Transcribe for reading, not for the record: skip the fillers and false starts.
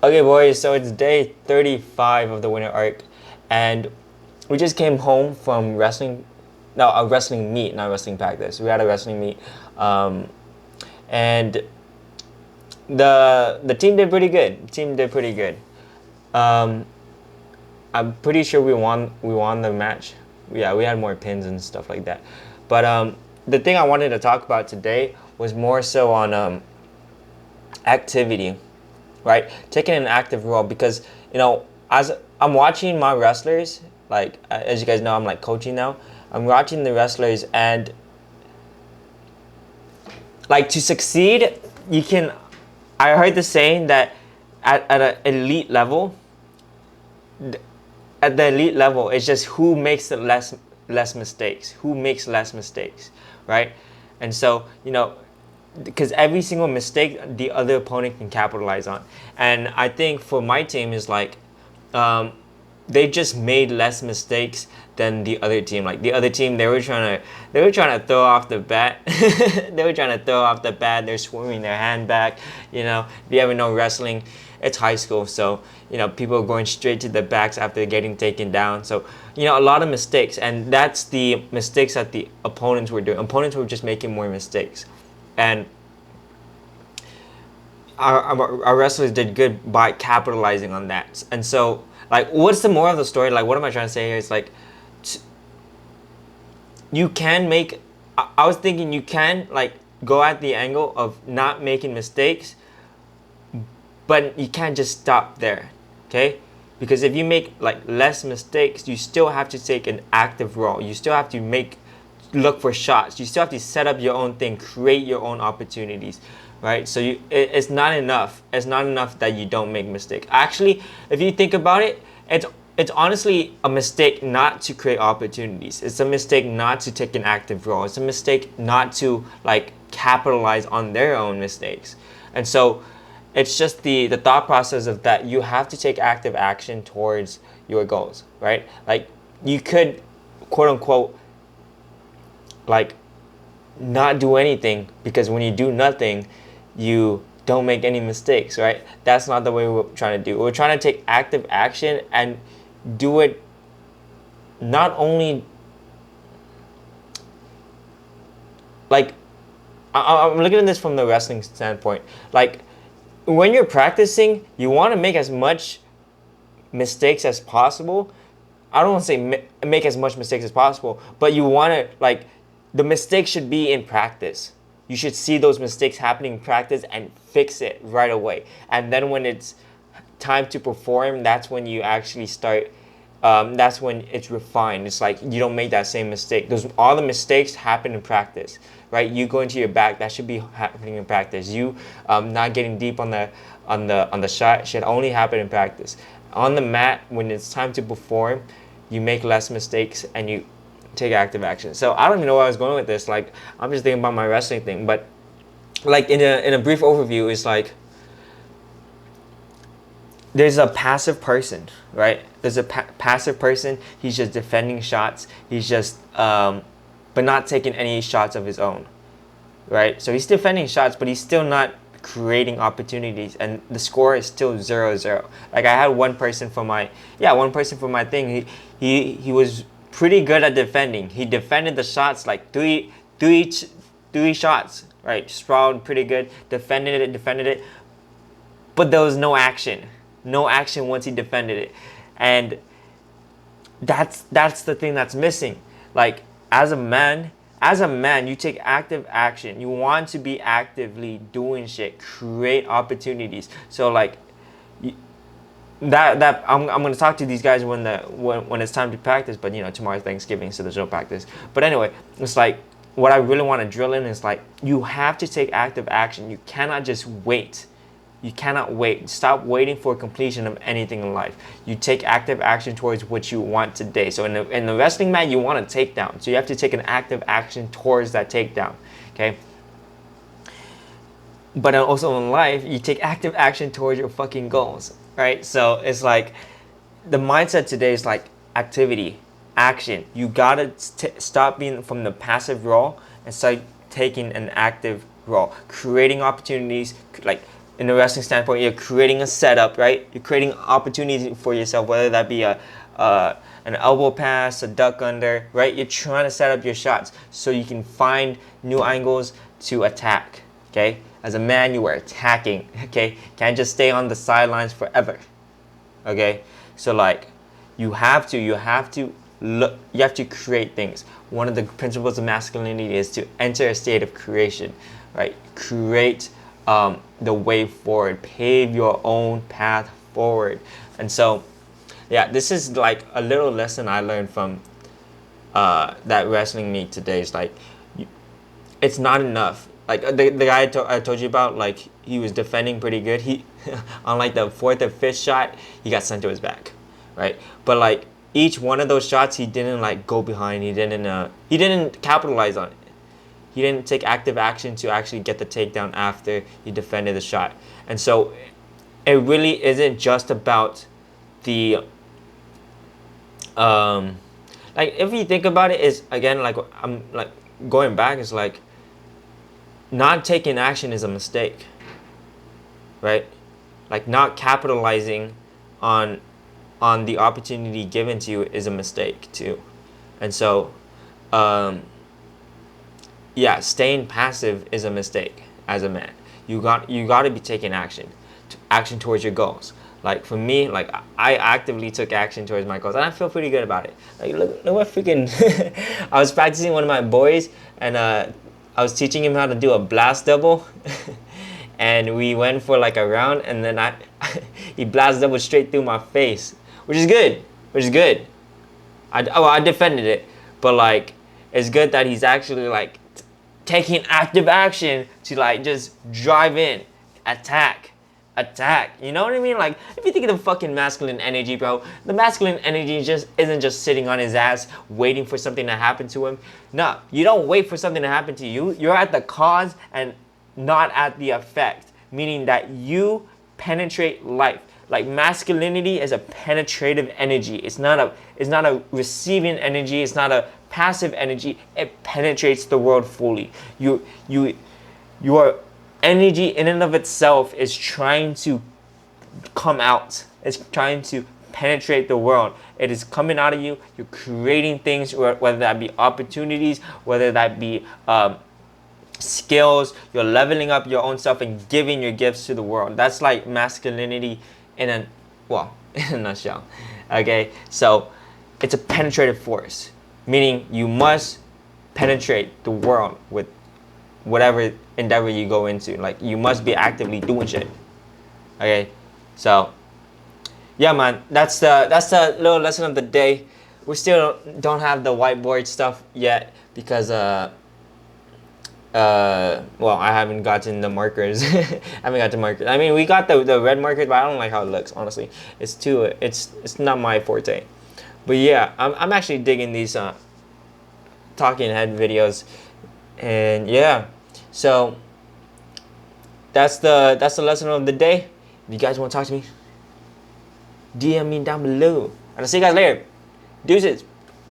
Okay, boys, so it's day 35 of the winter arc, and we just came home from wrestling. No, a wrestling meet, not wrestling practice. We had a wrestling meet, um, and the team did pretty good. The team did pretty good. Um, I'm pretty sure we won. We won the match. Yeah, we had more pins and stuff like that. But the thing I wanted to talk about today was more so on activity, right? Taking an active role because as I'm watching my wrestlers, like as you guys know, I'm like coaching now. I'm watching the wrestlers and like to succeed, you can. I heard the saying that at an elite level, at the elite level, it's just who makes the less mistakes, who makes less mistakes, right? And so because every single mistake the other opponent can capitalize on. And I think for my team is like um, they just made less mistakes than the other team. Like the other team, they were trying to throw off the bat. They were trying to throw off the bat. They're swinging their hand back. If you ever know wrestling, it's high school, so people are going straight to the backs after getting taken down. So a lot of mistakes, and that's the mistakes that the opponents were doing. Opponents were just making more mistakes, and our wrestlers did good by capitalizing on that. And so, like, what's the moral of the story? Like, what am I trying to say here? It's like, you can make. I was thinking you can like go at the angle of not making mistakes, but you can't just stop there, okay? Because if you make like less mistakes, you still have to take an active role. You still have to look for shots. You still have to set up your own thing, create your own opportunities, right? So it's not enough. It's not enough that you don't make mistakes. Actually, if you think about it, it's honestly a mistake not to create opportunities. It's a mistake not to take an active role. It's a mistake not to like capitalize on their own mistakes. And so it's just the thought process of that you have to take active action towards your goals, right? Like you could quote unquote like not do anything, because when you do nothing, you don't make any mistakes, right? That's not the way we're trying to do. We're trying to take active action and do it not only like I'm looking at this from the wrestling standpoint. Like when you're practicing, you want to make as much mistakes as possible. I don't want to say make as much mistakes as possible, but you want to like the mistake should be in practice. You should see those mistakes happening in practice and fix it right away. And then when it's time to perform, that's when you actually start. That's when it's refined. It's like you don't make that same mistake. All the mistakes happen in practice, right? You go into your back, that should be happening in practice. You not getting deep on the shot should only happen in practice. On the mat, when it's time to perform, you make less mistakes and you take active action. So I don't even know where I was going with this. Like I'm just thinking about my wrestling thing, but like in a brief overview, it's like there's a passive person, right? There's a passive person. He's just defending shots. He's just, but not taking any shots of his own, right? So he's defending shots, but he's still not creating opportunities, and the score is still 0-0. Like I had one person for my thing. He was pretty good at defending. He defended the shots like three shots, right? Sprawled pretty good, defended it, but there was no action. No action once he defended it. And that's the thing that's missing. Like as a man, you take active action. You want to be actively doing shit, create opportunities. So like that I'm gonna talk to these guys when it's time to practice. But tomorrow's Thanksgiving, so there's no practice. But anyway, it's like what I really want to drill in is like you have to take active action. You cannot just wait. You cannot wait. Stop waiting for completion of anything in life. You take active action towards what you want today. So in the wrestling mat, you want a takedown. So you have to take an active action towards that takedown. Okay. But also in life, you take active action towards your fucking goals. Right. So it's like the mindset today is like activity, action. You gotta stop being from the passive role and start taking an active role, creating opportunities, like in the wrestling standpoint, you're creating a setup, right? You're creating opportunity for yourself, whether that be an elbow pass, a duck under, right? You're trying to set up your shots so you can find new angles to attack, okay? As a man, you are attacking, okay? Can't just stay on the sidelines forever, okay? So like, you have to create things. One of the principles of masculinity is to enter a state of creation, right? Create the way forward, pave your own path forward. And so, yeah, this is like a little lesson I learned from that wrestling meet today. It's like, it's not enough. Like the guy I told you about, like he was defending pretty good. He on like the fourth or fifth shot, he got sent to his back, right? But like each one of those shots, he didn't like go behind. He didn't capitalize on it. He didn't take active action to actually get the takedown after he defended the shot. And so it really isn't just about the like if you think about it, is again like I'm like going back, it's like not taking action is a mistake, right? Like not capitalizing on the opportunity given to you is a mistake too. And so yeah, staying passive is a mistake as a man. You got to be taking action towards your goals. Like for me, like I actively took action towards my goals, and I feel pretty good about it. Like look what freaking I was practicing one of my boys, and I was teaching him how to do a blast double, and we went for like a round, and then he blast doubled straight through my face, which is good. I defended it, but like it's good that he's actually like taking active action to like just drive in, attack. You know what I mean? Like if you think of the fucking masculine energy, bro, the masculine energy isn't just sitting on his ass waiting for something to happen to him. No, you don't wait for something to happen to you. You're at the cause and not at the effect, meaning that you penetrate life. Like masculinity is a penetrative energy. It's not a receiving energy. It's not a passive energy. It penetrates the world fully. Your energy in and of itself is trying to come out. It's trying to penetrate the world. It is coming out of you. You're creating things, whether that be opportunities, whether that be skills. You're leveling up your own self and giving your gifts to the world. That's like masculinity in a nutshell. Okay, so it's a penetrative force, meaning you must penetrate the world with whatever endeavor you go into. Like you must be actively doing shit. Okay, so yeah, man, that's the little lesson of the day. We still don't have the whiteboard stuff yet because I haven't gotten the markers. I haven't got the markers. I mean, we got the red markers, but I don't like how it looks. Honestly, it's not my forte. But yeah, I'm actually digging these talking head videos, and yeah, so that's the lesson of the day. If you guys want to talk to me, DM me down below, and I'll see you guys later. Deuces.